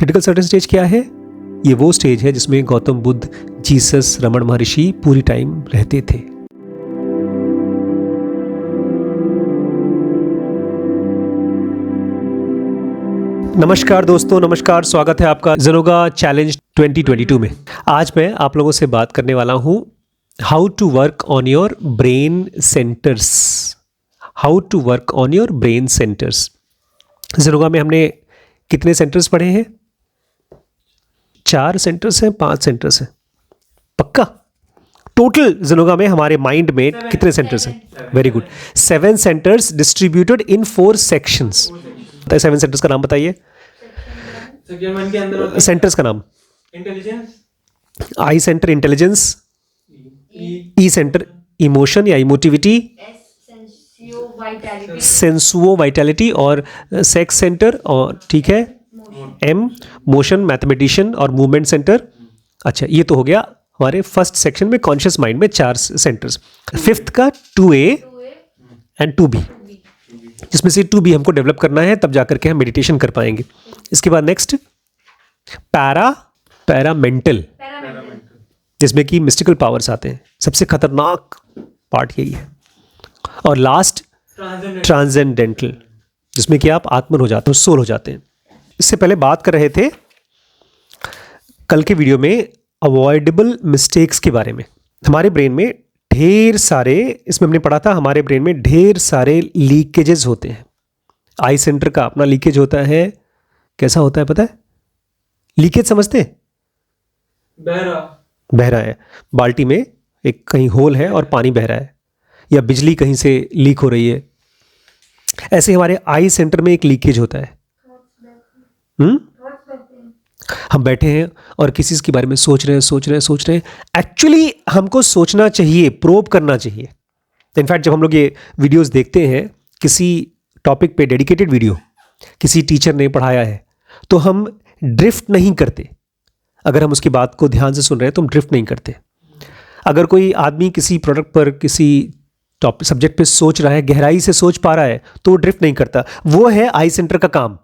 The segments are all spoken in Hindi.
क्रिटिकल सर्टेन स्टेज क्या है? ये वो स्टेज है जिसमें गौतम बुद्ध, जीसस, रमण महर्षि पूरी टाइम रहते थे। नमस्कार दोस्तों, नमस्कार, स्वागत है आपका ज़ेनोगा चैलेंज 2022 में। आज मैं आप लोगों से बात करने वाला हूँ how to work on your brain centres. How to work on your brain centres. ज़ेनोगा में हमने कितने सेंटर्स पढ़े हैं? 4 सेंटर्स हैं, 5 सेंटर्स हैं, पक्का? टोटल ज़ेनोगा में हमारे माइंड में कितने सेंटर्स हैं? Very good, 7 centres distributed in 4 sections. 7 centres का नाम बताइए। सेंटर्स का नाम: इंटेलिजेंस, आई सेंटर इंटेलिजेंस, ई सेंटर इमोशन या इमोटिविटी, सेंसुओ वाइटैलिटी, और सेक्स सेंटर, और ठीक है, एम मोशन, मैथमेटिशियन और मूवमेंट सेंटर। अच्छा, ये तो हो गया हमारे फर्स्ट सेक्शन में कॉन्शियस माइंड में 4 सेंटर्स। फिफ्थ का 2A एंड 2B, जिसमें से 2B हमको डेवलप करना है, तब जाकर के हम मेडिटेशन कर पाएंगे। इसके बाद नेक्स्ट पैरामेंटल, जिसमें कि मिस्टिकल पावर्स आते हैं। सबसे खतरनाक पार्ट यही है। और लास्ट ट्रांसेंडेंटल, जिसमें कि आप आत्मन हो जाते हो, सोल हो जाते हैं। इससे पहले बात कर रहे थे कल के वीडियो में अवॉइडेबल मिस्टेक्स के बारे में। हमारे ब्रेन में ढेर सारे, इसमें हमने पढ़ा था, हमारे ब्रेन में ढेर सारे लीकेजेस होते हैं। आई सेंटर का अपना लीकेज होता है। कैसा होता है पता है? लीकेज समझते हैं? बह रहा है, बाल्टी में एक कहीं होल है और पानी बह रहा है, या बिजली कहीं से लीक हो रही है। ऐसे हमारे आई सेंटर में एक लीकेज होता है। हम बैठे हैं और किसी के बारे में सोच रहे हैं। एक्चुअली हमको सोचना चाहिए, प्रोब करना चाहिए। इनफैक्ट जब हम लोग ये वीडियोस देखते हैं, किसी टॉपिक पे डेडिकेटेड वीडियो किसी टीचर ने पढ़ाया है, तो हम ड्रिफ्ट नहीं करते। अगर हम उसकी बात को ध्यान से सुन रहे हैं तो हम ड्रिफ्ट नहीं करते। अगर कोई आदमी किसी प्रोडक्ट पर, किसी टॉपिक सब्जेक्ट पे सोच रहा है, गहराई से सोच पा रहा है, तो वो ड्रिफ्ट नहीं करता। वो है आई सेंटर का काम।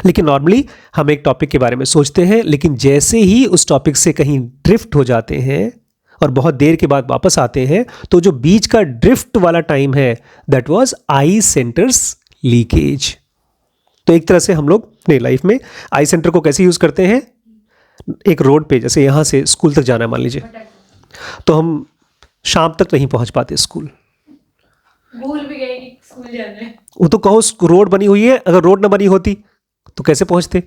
लेकिन नॉर्मली हम एक टॉपिक के बारे में सोचते हैं, लेकिन जैसे ही उस टॉपिक से कहीं ड्रिफ्ट हो जाते हैं और बहुत देर के बाद वापस आते हैं, तो जो बीच का ड्रिफ्ट वाला टाइम है, that was I centres leakage. तो एक तरह से हम लोग अपने लाइफ में आई सेंटर को कैसे यूज करते हैं? एक रोड पे, जैसे यहां से स्कूल तक जाना है मान लीजिए, तो हम शाम तक नहीं पहुंच पाते स्कूल, भूल भी गए कि स्कूल जाना है। वो तो कहो रोड बनी हुई है, अगर रोड ना बनी होती तो कैसे पहुंचते?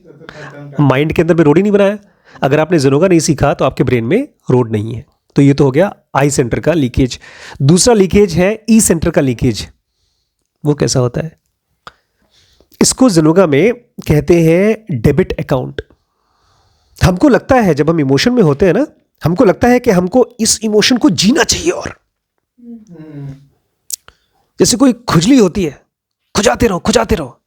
माइंड के अंदर में रोड ही नहीं बनाया। अगर आपने ज़ेनोगा नहीं सीखा तो आपके ब्रेन में रोड नहीं है। तो ये तो हो गया आई सेंटर का लीकेज। दूसरा लीकेज है ई सेंटर का लीकेज। वो कैसा होता है? इसको ज़ेनोगा में कहते हैं डेबिट अकाउंट। हमको लगता है जब हम इमोशन में होते हैं ना, हमको लगता है कि हमको इस इमोशन को जीना चाहिए, और जैसे कोई खुजली होती है, खुजाते रहो।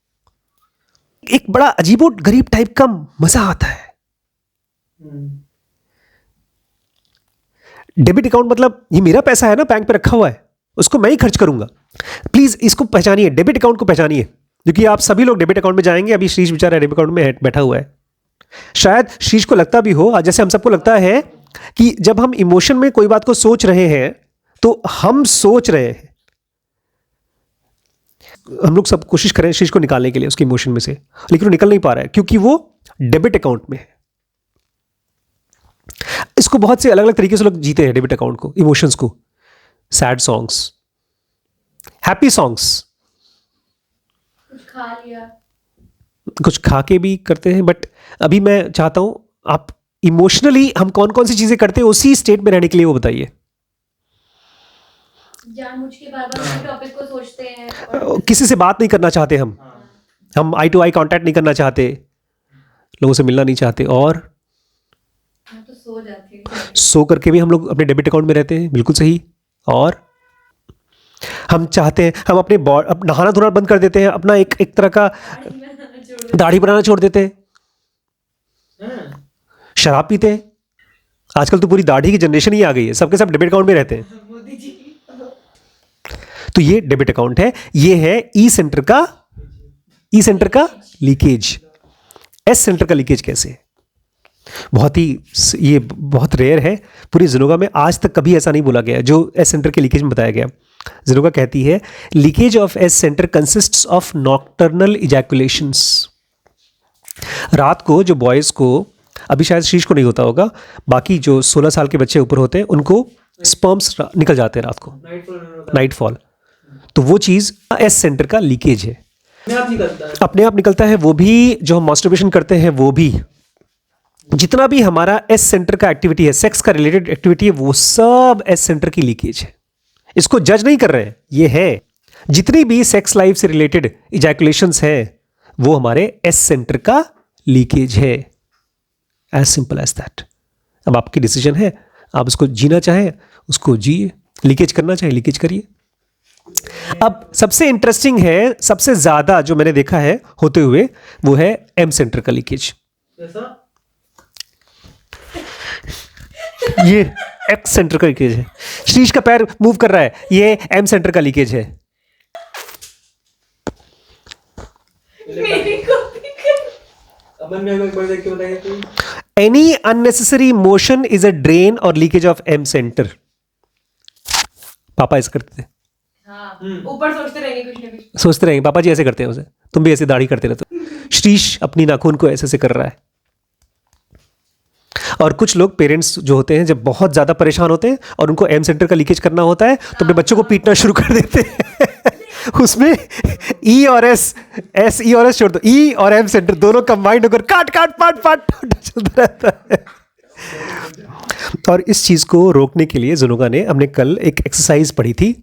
एक बड़ा अजीबो गरीब टाइप का मजा आता है। डेबिट अकाउंट मतलब ये मेरा पैसा है ना, बैंक पे रखा हुआ है, उसको मैं ही खर्च करूंगा। प्लीज इसको पहचानिए, डेबिट अकाउंट को पहचानिए, क्योंकि आप सभी लोग डेबिट अकाउंट में जाएंगे। अभी शीश बेचारा डेबिट अकाउंट में बैठा हुआ है। शायद शीश को लगता भी हो, जैसे हम सबको लगता है कि जब हम इमोशन में कोई बात को सोच रहे हैं, तो हम सोच रहे हैं, हम लोग सब कोशिश करें शीश को निकालने के लिए उसके इमोशन में से, लेकिन वो निकल नहीं पा रहा है क्योंकि वो डेबिट अकाउंट में है। इसको बहुत से अलग अलग तरीके से लोग जीते हैं, डेबिट अकाउंट को, इमोशंस को। सैड सॉन्ग्स, हैप्पी सॉन्ग्स, कुछ खा के भी करते हैं। बट अभी मैं चाहता हूं आप इमोशनली हम कौन कौन सी चीजें करते हैं उसी स्टेट में रहने के लिए, वो बताइए। जानबूझ के बार-बार टॉपिक को सोचते हैं, किसी से बात नहीं करना चाहते, हम आई टू आई कांटेक्ट नहीं करना चाहते, लोगों से मिलना नहीं चाहते, और तो सो जाते हैं। सो करके भी हम लोग अपने डेबिट अकाउंट में रहते हैं। बिल्कुल सही। और हम चाहते हैं, हम अपने नहाना धोना बंद कर देते हैं, अपना एक तरह का दाढ़ी बनाना छोड़ देते हैं, शराब पीते हैं। आजकल तो पूरी दाढ़ी की जनरेशन ही आ गई है, सबके सब डेबिट अकाउंट में रहते हैं। तो ये डेबिट अकाउंट है। ये है ई सेंटर का लीकेज। एस सेंटर का लीकेज कैसे है? ये बहुत रेयर है। पूरी ज़िनोगा में आज तक कभी ऐसा नहीं बोला गया जो एस सेंटर के लीकेज में बताया गया। ज़िनोगा कहती है leakage of S centre consists of nocturnal ejaculations. रात को जो बॉयज़ को, अभी शायद शीश को नहीं होता होगा, बाकी जो 16 साल के बच्चे ऊपर होते हैं उनको स्पर्म्स निकल जाते हैं रात को, नाइटफॉल। तो वो चीज़ एस सेंटर का लीकेज है, अपने आप निकलता है। वो भी जो हम मास्टरबेशन करते हैं, वो भी जितना भी हमारा एस सेंटर का एक्टिविटी है, सेक्स का रिलेटेड एक्टिविटी है, वो सब एस सेंटर की लीकेज है। इसको जज नहीं कर रहे हैं, ये है। जितनी भी सेक्स लाइफ से रिलेटेड इजैकुलेशंस हैं वो हमारे एस सेंटर का लीकेज है। As simple as that. अब आपकी डिसीजन है, आप उसको जीना चाहें उसको जिए, लीकेज करना चाहें लीकेज करिए। अब सबसे इंटरेस्टिंग है, सबसे ज्यादा जो मैंने देखा है होते हुए, वो है एम सेंटर का लीकेज। ये एक्स सेंटर का लीकेज है। शीश का पैर मूव कर रहा है, ये एम सेंटर का लीकेज है। Any unnecessary motion is a drain और लीकेज ऑफ एम सेंटर। पापा ऐसे करते थे, ऊपर सोचते रहेंगे कुछ ना कुछ, सोचते रहेंगे पापा जी ऐसे करते हैं उसे, तुम भी ऐसे दाढ़ी करते रहते हो। शीश अपनी नाखून को ऐसे कर रहा है। और कुछ लोग पेरेंट्स जो होते हैं जब बहुत ज्यादा परेशान होते हैं और उनको एम सेंटर का लीकेज करना होता है तो अपने बच्चों को पीटना शुरू कर देते हैं। उसमें ई और एस ई और एस छोड़ दो, ई और एम सेंटर दोनों कंबाइंड होकर काट काट पाट पाट चलता रहता है। और इस चीज को रोकने के लिए ज़िनोगा ने, हमने कल एक एक्सरसाइज पढ़ी थी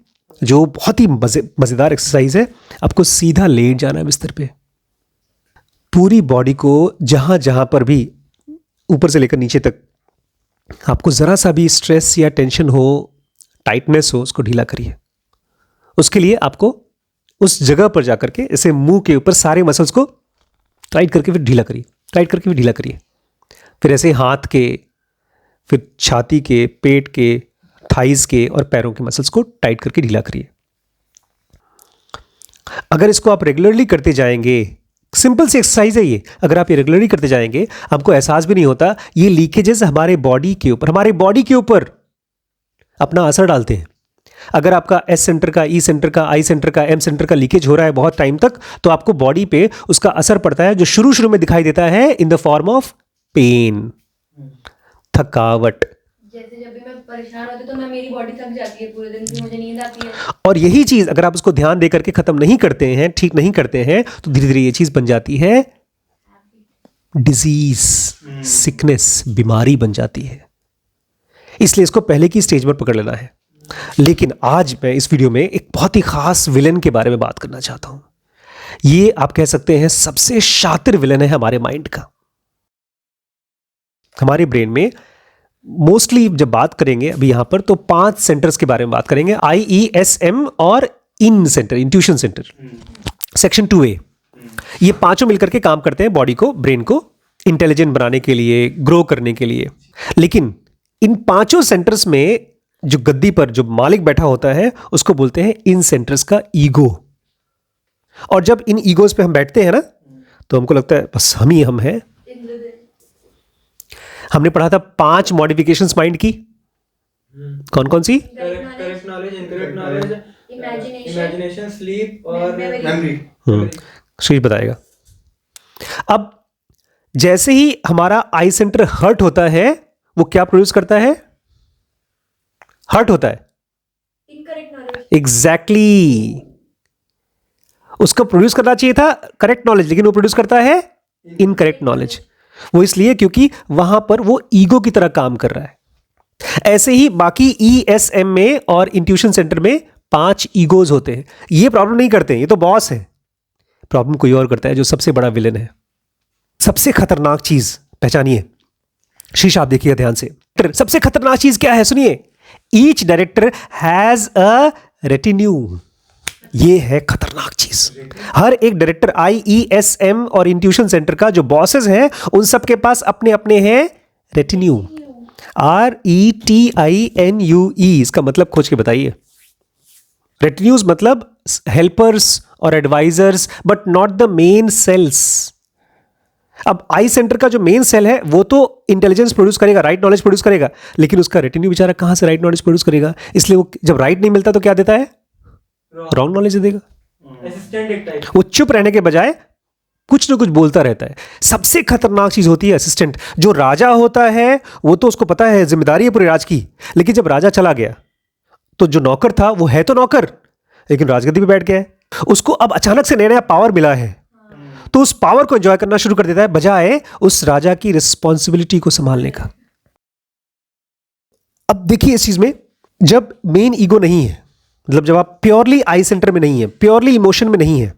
जो बहुत ही मजेदार एक्सरसाइज है। आपको सीधा लेट जाना है बिस्तर पे, पूरी बॉडी को जहां जहां पर भी ऊपर से लेकर नीचे तक आपको जरा सा भी स्ट्रेस या टेंशन हो, टाइटनेस हो, उसको ढीला करिए। उसके लिए आपको उस जगह पर जाकर के ऐसे मुंह के ऊपर सारे मसल्स को टाइट करके फिर ढीला करिए, टाइट करके फिर ढीला करिए। फिर ऐसे हाथ के, फिर छाती के, पेट के, थाइज के और पैरों के मसल्स को टाइट करके ढीला करिए। अगर इसको आप रेगुलरली करते जाएंगे, सिंपल सी एक्सरसाइज है ये, अगर आप ये रेगुलरली करते जाएंगे आपको एहसास भी नहीं होता ये लीकेजेस हमारे बॉडी के ऊपर अपना असर डालते हैं। अगर आपका एस सेंटर का, ई सेंटर का, आई सेंटर का, एम सेंटर का लीकेज हो रहा है बहुत टाइम तक, तो आपको बॉडी पे उसका असर पड़ता है, जो शुरू में दिखाई देता है in the form of pain, थकावट। जैसे जब भी मैं परेशान होती तो मेरी बॉडी थक जाती है पूरे दिन की, मुझे नींद आती है। और यही चीज अगर आप उसको ध्यान दे करके खत्म नहीं करते हैं, ठीक नहीं करते हैं, तो धीरे धीरे ये चीज बन जाती है डिजीज, सिकनेस, बीमारी बन जाती है। इसलिए इसको पहले की स्टेज पर पकड़ लेना है। लेकिन आज मैं इस वीडियो में एक बहुत ही खास विलेन के बारे में बात करना चाहता हूं। ये आप कह सकते हैं सबसे शातिर विलेन है हमारे माइंड का। हमारे ब्रेन में मोस्टली जब बात करेंगे अभी यहां पर, तो 5 सेंटर्स के बारे में बात करेंगे, IESM और इन centre, intuition centre, section 2A। ये पांचों मिलकर के काम करते हैं बॉडी को, ब्रेन को इंटेलिजेंट बनाने के लिए, ग्रो करने के लिए। लेकिन इन पांचों सेंटर्स में जो गद्दी पर जो मालिक बैठा होता है उसको बोलते हैं इन सेंटर्स का ईगो। और जब इन ईगोज पे हम बैठते हैं ना, तो हमको लगता है बस हम ही हम हैं। हमने पढ़ा था 5 मॉडिफिकेशंस माइंड की, कौन कौन सी? Correct knowledge, incorrect knowledge, imagination, sleep और मेमोरी। श्रीश बताएगा। अब जैसे ही हमारा आई सेंटर हर्ट होता है, वो क्या प्रोड्यूस करता है? हर्ट होता है, इनकरेक्ट नॉलेज। एग्जैक्टली। उसको प्रोड्यूस करना चाहिए था करेक्ट नॉलेज, लेकिन वो प्रोड्यूस करता है इनकरेक्ट नॉलेज। वो इसलिए क्योंकि वहां पर वो ईगो की तरह काम कर रहा है। ऐसे ही बाकी ESM में और इंट्यूशन सेंटर में 5 ईगोज होते हैं। ये प्रॉब्लम नहीं करते हैं, ये तो बॉस है। प्रॉब्लम कोई और करता है, जो सबसे बड़ा विलेन है। सबसे खतरनाक चीज पहचानिए, शीश आप देखिए ध्यान से। सबसे खतरनाक चीज क्या है सुनिए, each director has a retinue. ये है खतरनाक चीज। हर एक डायरेक्टर, IESM और इंट्यूशन सेंटर का जो बॉसेस हैं, उन सब के पास अपने अपने हैं रेटिन्यू। RETINUE, इसका मतलब खोज के बताइए। रेटिन्यूज मतलब हेल्पर्स और advisers, but not the main cells. अब आई सेंटर का जो मेन सेल है वो तो इंटेलिजेंस प्रोड्यूस करेगा, राइट नॉलेज प्रोड्यूस करेगा, लेकिन उसका रेटिन्यू बेचारा कहाँ से राइट नॉलेज प्रोड्यूस करेगा? इसलिए वो जब राइट नहीं मिलता तो क्या देता है? रॉन्ग नॉलेज दे देगा। असिस्टेंट एक टाइप। वो चुप रहने के बजाय कुछ ना कुछ बोलता रहता है। सबसे खतरनाक चीज होती है असिस्टेंट। जो राजा होता है वो तो उसको पता है जिम्मेदारी है पूरे राज की, लेकिन जब राजा चला गया तो जो नौकर था वो है तो नौकर, लेकिन राजगद्दी पे बैठ गया है। उसको अब अचानक से नया नया पावर मिला है, तो उस पावर को एंजॉय करना शुरू कर देता है बजाय उस राजा की रिस्पॉन्सिबिलिटी को संभालने का। अब देखिए इस चीज में, जब मेन ईगो नहीं है, मतलब जब आप प्योरली आई सेंटर में नहीं है, प्योरली इमोशन में नहीं है,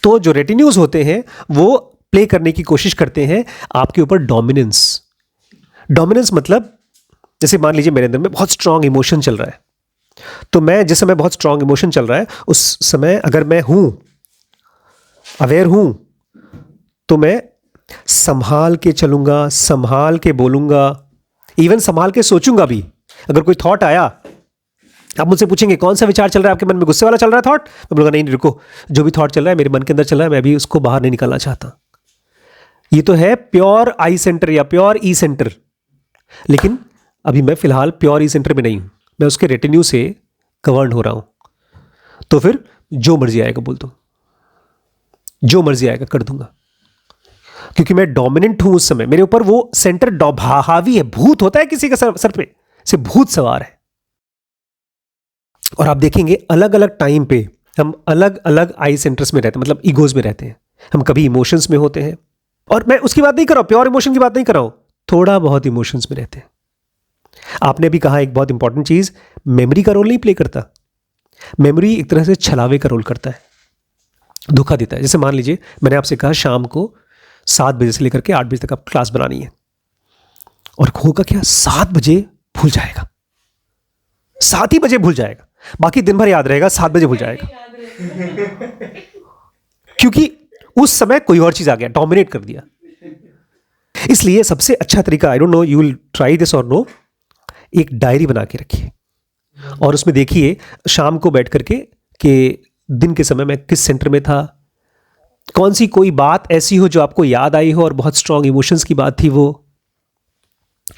तो जो रेटिन्यूज होते हैं वो प्ले करने की कोशिश करते हैं आपके ऊपर डोमिनेंस। डोमिनेंस मतलब जैसे मान लीजिए मेरे अंदर में बहुत स्ट्रांग इमोशन चल रहा है, तो मैं जिस समय बहुत स्ट्रांग इमोशन चल रहा है उस समय अगर मैं हूं, अवेयर हूं, तो मैं संभाल के चलूंगा, संभाल के बोलूंगा, इवन संभाल के सोचूंगा भी। अगर कोई थॉट आया, आप मुझसे पूछेंगे कौन सा विचार चल रहा है आपके मन में, गुस्से वाला चल रहा है थॉट? मैं बोलूंगा नहीं रुको, जो भी थॉट चल रहा है मेरे मन के अंदर चल रहा है, मैं अभी उसको बाहर नहीं निकालना चाहता। ये तो है प्योर आई सेंटर या प्योर ई सेंटर, लेकिन अभी मैं फिलहाल प्योर ई सेंटर में नहीं हूं, मैं उसके रेटिन्यू से गवर्न हो रहा हूं। तो फिर जो मर्जी आएगा बोल दूं, जो मर्जी आएगा कर दूंगा, क्योंकि मैं डोमिनेंट हूं। उस समय मेरे ऊपर वो सेंटर हावी है। भूत होता है किसी का सर पे से भूत सवार है। और आप देखेंगे अलग अलग टाइम पे हम अलग अलग आई सेंटर्स में रहते हैं, मतलब ईगोज में रहते हैं। हम कभी इमोशंस में होते हैं, और मैं उसकी बात नहीं कर रहा हूं, प्योर इमोशन की बात नहीं कर रहा हूं, थोड़ा बहुत इमोशंस में रहते हैं। आपने भी कहा एक बहुत इंपॉर्टेंट चीज, मेमोरी का रोल नहीं प्ले करता। मेमोरी एक तरह से छलावे का रोल करता है, धोखा देता है। जैसे मान लीजिए मैंने आपसे कहा शाम को 7 बजे से लेकर के 8 बजे तक आप क्लास बनानी है, और होगा क्या, 7 बजे भूल जाएगा, 7 ही बजे भूल जाएगा, बाकी दिन भर याद रहेगा, 7 बजे भूल जाएगा, क्योंकि उस समय कोई और चीज आ गया, डोमिनेट कर दिया। इसलिए सबसे अच्छा तरीका, I don't know you will try this और नो, एक डायरी बना के रखिए और उसमें देखिए शाम को बैठ करके कि दिन के समय मैं किस सेंटर में था, कौन सी कोई बात ऐसी हो जो आपको याद आई हो और बहुत स्ट्रांग इमोशंस की बात थी, वो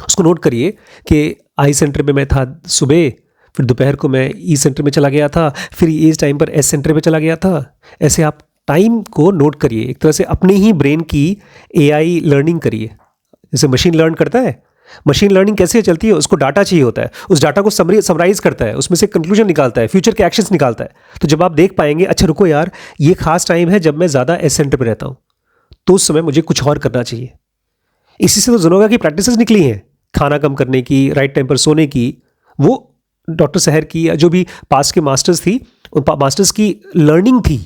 उसको नोट करिए कि आई सेंटर में मैं था सुबह, फिर दोपहर को मैं ई सेंटर में चला गया था, फिर इस टाइम पर एस सेंटर में चला गया था। ऐसे आप टाइम को नोट करिए, एक तरह से अपने ही ब्रेन की एआई लर्निंग करिए। जैसे मशीन लर्न करता है, मशीन लर्निंग कैसे चलती है, उसको डाटा चाहिए होता है, उस डाटा को समराइज करता है, उसमें से कंक्लूजन निकालता है, फ्यूचर के एक्शंस निकालता है। तो जब आप देख पाएंगे अच्छा रुको यार, ये खास टाइम है जब मैं ज़्यादा एस सेंटर पर रहता हूँ, तो उस समय मुझे कुछ और करना चाहिए। इसी से तो ज़ोनोगा की प्रैक्टिसेस निकली हैं, खाना कम करने की, राइट टाइम पर सोने की। वो डॉक्टर सहर की या जो भी पास के मास्टर्स थी, उन मास्टर्स की लर्निंग थी।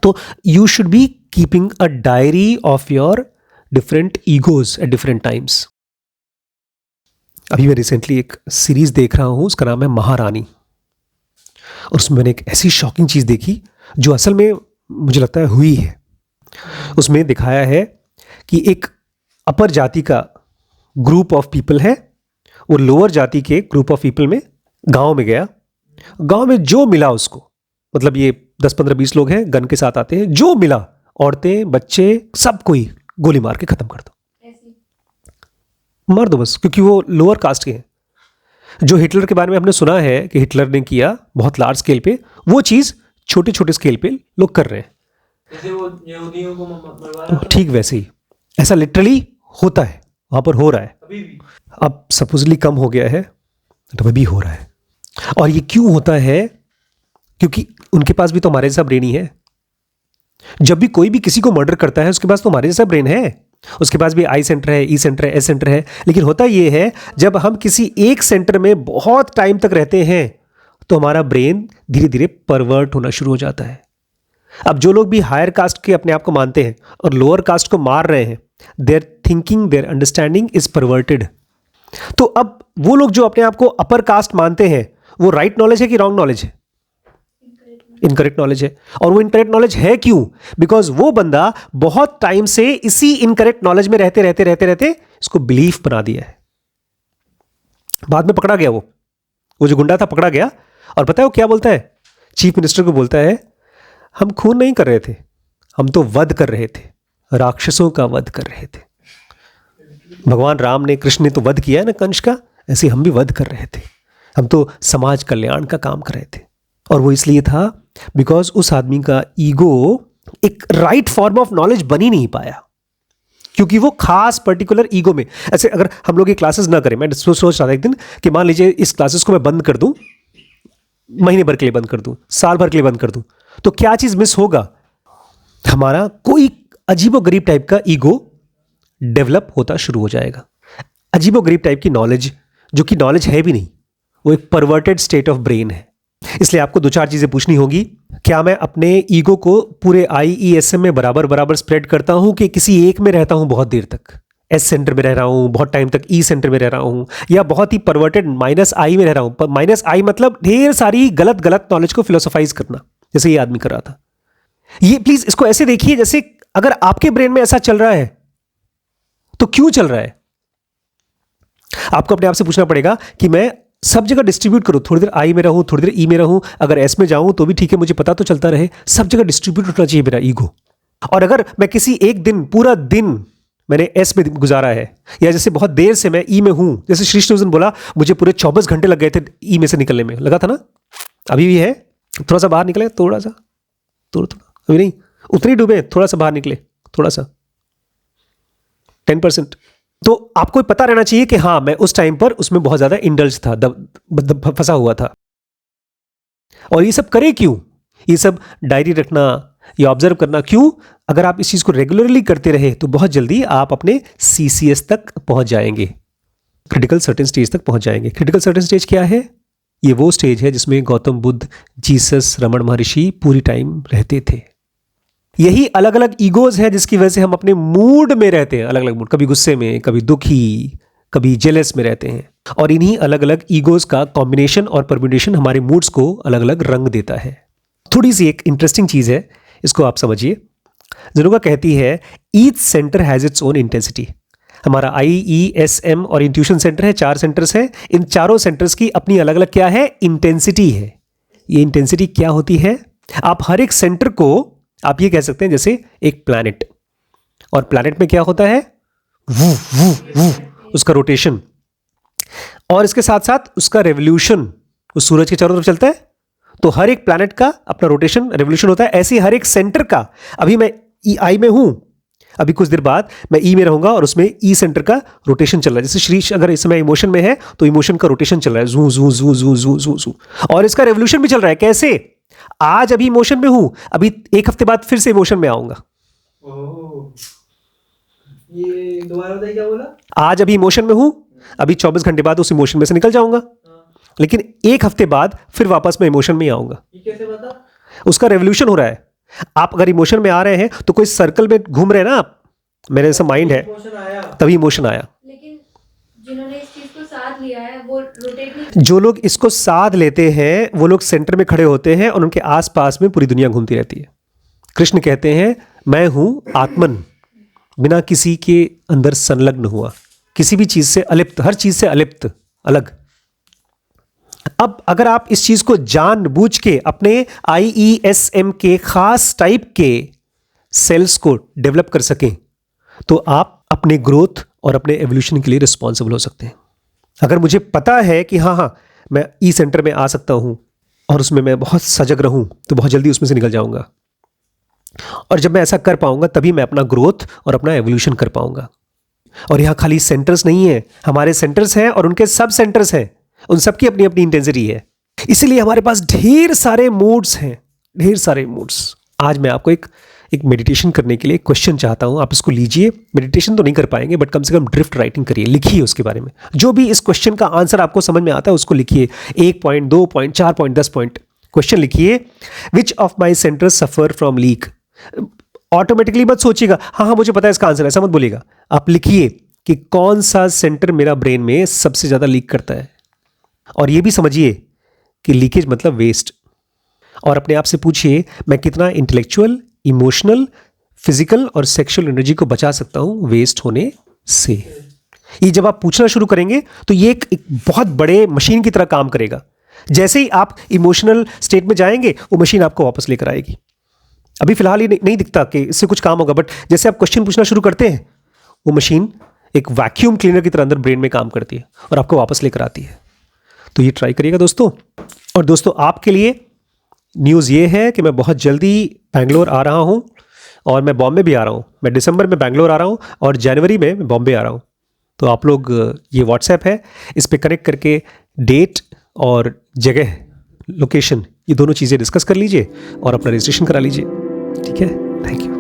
तो you should be keeping a diary of your different egos at different times. अभी मैं रिसेंटली एक सीरीज देख रहा हूं, उसका नाम है महारानी, और उसमें मैंने एक ऐसी शॉकिंग चीज देखी जो असल में मुझे लगता है हुई है। उसमें दिखाया है कि एक अपर जाति का ग्रुप ऑफ पीपल है, वो लोअर जाति के ग्रुप ऑफ पीपल में गांव में गया। गांव में जो मिला उसको, मतलब ये 10-15-20 लोग हैं, गन के साथ आते हैं, जो मिला, औरतें बच्चे सब कोई गोली मार के खत्म कर दो, मार दो बस, क्योंकि वो लोअर कास्ट के हैं। जो हिटलर के बारे में हमने सुना है कि हिटलर ने किया बहुत लार्ज स्केल पे, वो चीज छोटे छोटे स्केल पे लोग कर रहे हैं। जैसे वो यहूदियों को मरवा रहा था, ठीक वैसे ही ऐसा लिटरली होता है, वहां पर हो रहा है। अभी भी अब सपोजली कम हो गया है, तो अभी हो रहा है। और ये क्यों होता है? क्योंकि उनके पास भी तो हमारे जैसा ब्रेन ही है। जब भी कोई भी किसी को मर्डर करता है, उसके पास तो हमारे जैसा ब्रेन है, उसके पास भी आई सेंटर है, ई सेंटर है, एस सेंटर है। लेकिन होता ये है, जब हम किसी एक सेंटर में बहुत टाइम तक रहते हैं तो हमारा ब्रेन धीरे धीरे परवर्ट होना शुरू हो जाता है। अब जो लोग भी हायर कास्ट के अपने आप को मानते हैं और लोअर कास्ट को मार रहे हैं, there thinking, their understanding is perverted. तो अब वो लोग जो अपने आप को अपर कास्ट मानते हैं, वो राइट नॉलेज है कि रॉन्ग नॉलेज है? इनकरेक्ट नॉलेज है। और वो इनकरेक्ट नॉलेज है क्यों? बिकॉज वो बंदा बहुत टाइम से इसी इनकरेक्ट नॉलेज में रहते रहते रहते रहते इसको बिलीफ बना दिया है। बाद में पकड़ा गया, वो जो गुंडा था पकड़ा गया, और पता है वो क्या बोलता है? चीफ मिनिस्टर को बोलता है, हम खून नहीं कर रहे थे, हम तो वध कर रहे थे। राक्षसों का वध कर रहे थे। भगवान राम ने, कृष्ण ने तो वध किया है ना कंस का, ऐसे हम भी वध कर रहे थे। हम तो समाज कल्याण का काम कर रहे थे। और वो इसलिए था बिकॉज उस आदमी का ईगो एक राइट फॉर्म ऑफ नॉलेज बन ही नहीं पाया, क्योंकि वो खास पर्टिकुलर ईगो में। ऐसे अगर हम लोग ये क्लासेस ना करें, मैं सोच रहा था एक दिन कि मान लीजिए इस क्लासेस को मैं बंद कर दूं, महीने भर के लिए बंद कर दूं, साल भर के लिए बंद कर दूं, तो क्या चीज मिस होगा? हमारा कोई अजीबोगरीब टाइप का ईगो डेवलप होता शुरू हो जाएगा। अजीबोगरीब टाइप की नॉलेज, जो कि नॉलेज है भी नहीं, वो एक परवर्टेड स्टेट ऑफ ब्रेन है। इसलिए आपको दो चार चीजें पूछनी होगी। क्या मैं अपने ईगो को पूरे IESM में बराबर बराबर स्प्रेड करता हूं कि किसी एक में रहता हूं बहुत देर तक, S सेंटर में रह रहा हूं बहुत टाइम तक, E सेंटर में रह रहा हूं, या बहुत ही परवर्टेड -I में रह रहा हूं। -I मतलब ढेर सारी गलत गलत नॉलेज को फिलोसोफाइज करना, जैसे ये आदमी कर रहा था। ये प्लीज इसको ऐसे देखिए जैसे अगर आपके ब्रेन में ऐसा चल रहा है तो क्यों चल रहा है? आपको अपने आप से पूछना पड़ेगा कि मैं सब जगह डिस्ट्रीब्यूट करूं, थोड़ी देर I में रहूं, थोड़ी देर E में रहूं, अगर S में जाऊं तो भी ठीक है, मुझे पता तो चलता रहे, सब जगह डिस्ट्रीब्यूट होना चाहिए मेरा ईगो। और अगर मैं किसी एक दिन, पूरा दिन मैंने S में गुजारा है, या जैसे बहुत देर से मैं E में हूं, जैसे श्री कृष्ण बोला मुझे पूरे 24 घंटे लग गए थे E में से निकलने में, लगा था ना, अभी भी है, थोड़ा सा बाहर निकले, थोड़ा अभी नहीं, उतने ही डूबे, थोड़ा सा बाहर निकले, थोड़ा सा 10%। तो आपको पता रहना चाहिए कि हाँ, मैं उस टाइम पर उसमें बहुत ज्यादा इंडल्ज था, फंसा हुआ था। और ये सब करे क्यों? ये सब डायरी रखना या ऑब्जर्व करना क्यों? अगर आप इस चीज को रेगुलरली करते रहे तो बहुत जल्दी आप अपने CCS तक पहुंच जाएंगे, क्रिटिकल सर्टेन स्टेज तक पहुंच जाएंगे। क्रिटिकल सर्टेन स्टेज क्या है? ये वो स्टेज है जिसमें गौतम बुद्ध, जीसस, रमण महर्षि पूरी टाइम रहते थे। यही अलग अलग ईगोज है जिसकी वजह से हम अपने मूड में रहते हैं, अलग अलग मूड, कभी गुस्से में, कभी दुखी, कभी जेलस में रहते हैं। और इन्हीं अलग अलग ईगोज का कॉम्बिनेशन और परम्यूटेशन हमारे मूड्स को अलग अलग रंग देता है। थोड़ी सी एक इंटरेस्टिंग चीज है, इसको आप समझिए। जनोगा कहती है each centre has its own intensity. हमारा IESM और इंट्यूशन सेंटर है, 4 सेंटर्स हैं। इन चारों सेंटर्स की अपनी अलग अलग क्या है? इंटेंसिटी है। ये इंटेंसिटी क्या होती है? आप हर एक सेंटर को आप ये कह सकते हैं जैसे एक प्लैनेट, और प्लैनेट में क्या होता है? वू वू वू, उसका रोटेशन, और इसके साथ साथ उसका रेवोल्यूशन, उस सूरज के चारों तरफ चलता है। तो हर एक प्लैनेट का अपना रोटेशन, रेवोल्यूशन होता है। ऐसे ही हर एक सेंटर का, अभी मैं I में हूं, अभी कुछ देर बाद मैं E में रहूंगा और उसमें E सेंटर का रोटेशन चल रहा है। जैसे श्रीश अगर इस समय इमोशन में है तो इमोशन का रोटेशन चल रहा है, जू जू जू जू जू जू जू, और इसका रेवोल्यूशन भी चल रहा है। कैसे? आज अभी इमोशन में हूं, अभी एक हफ्ते बाद फिर से इमोशन में आऊंगा। ये दोबारा बताइए क्या बोला? आज अभी इमोशन में हूं, अभी 24 घंटे बाद उस इमोशन में से निकल जाऊंगा, लेकिन एक हफ्ते बाद फिर वापस मैं इमोशन में ही आऊंगा। ये कैसे बता? उसका रेवोल्यूशन हो रहा है। आप अगर इमोशन में आ रहे हैं तो कोई सर्कल में घूम रहे हैं ना आप, मेरे जैसा माइंड है, इमोशन आया तभी इमोशन आया। लेकिन जिन्होंने इस चीज को साथ लिया है वो रोटेट नहीं। जो लोग इसको साथ लेते हैं वो लोग सेंटर में खड़े होते हैं और उनके आसपास में पूरी दुनिया घूमती रहती है। कृष्ण कहते हैं मैं हूं आत्मन, बिना किसी के अंदर संलग्न हुआ, किसी भी चीज से अलिप्त, हर चीज से अलिप्त, अलग। अब अगर आप इस चीज को जानबूझ के अपने IESM के खास टाइप के सेल्स को डेवलप कर सकें तो आप अपने ग्रोथ और अपने एवोल्यूशन के लिए रिस्पॉन्सिबल हो सकते हैं। अगर मुझे पता है कि हाँ मैं E सेंटर में आ सकता हूं और उसमें मैं बहुत सजग रहूं तो बहुत जल्दी उसमें से निकल जाऊंगा, और जब मैं ऐसा कर पाऊंगा तभी मैं अपना ग्रोथ और अपना एवोल्यूशन कर पाऊंगा। और यहाँ खाली सेंटर्स नहीं है, हमारे सेंटर्स हैं और उनके सब सेंटर्स हैं, उन सबकी अपनी अपनी इंटेंसिटी है। इसीलिए हमारे पास ढेर सारे मूड्स हैं, ढेर सारे मूड्स। आज मैं आपको एक मेडिटेशन करने के लिए क्वेश्चन चाहता हूं, आप इसको लीजिए। मेडिटेशन तो नहीं कर पाएंगे बट कम से कम ड्रिफ्ट राइटिंग करिए, लिखिए उसके बारे में। जो भी इस क्वेश्चन का आंसर आपको समझ में आता है उसको लिखिए। 1 point, 2 point, 4 point, 10 point question लिखिए। Which of my centres suffer from leak. Automatically मत सोचिएगा हाँ मुझे पता है इसका आंसर, ऐसा मत बोलिएगा। आप लिखिए कि कौन सा सेंटर मेरा ब्रेन में सबसे ज्यादा लीक करता है, और यह भी समझिए कि लीकेज मतलब वेस्ट। और अपने आप से पूछिए मैं कितना इंटेलेक्चुअल, इमोशनल, फिजिकल और सेक्सुअल एनर्जी को बचा सकता हूं वेस्ट होने से। ये जब आप पूछना शुरू करेंगे तो ये एक बहुत बड़े मशीन की तरह काम करेगा। जैसे ही आप इमोशनल स्टेट में जाएंगे वो मशीन आपको वापस लेकर आएगी। अभी फिलहाल ये नहीं दिखता कि इससे कुछ काम होगा, बट जैसे आप क्वेश्चन पूछना शुरू करते हैं वो मशीन एक वैक्यूम क्लीनर की तरह अंदर ब्रेन में काम करती है और आपको वापस लेकर आती है। तो ये ट्राई करिएगा दोस्तों। और दोस्तों आपके लिए न्यूज़ ये है कि मैं बहुत जल्दी बैंगलोर आ रहा हूँ और मैं बॉम्बे भी आ रहा हूँ। मैं दिसंबर में बैंगलोर आ रहा हूँ और जनवरी में मैं बॉम्बे आ रहा हूँ। तो आप लोग ये व्हाट्सएप है, इस पर कनेक्ट करके डेट और जगह, लोकेशन, ये दोनों चीज़ें डिस्कस कर लीजिए और अपना रजिस्ट्रेशन करा लीजिए। ठीक है, थैंक यू।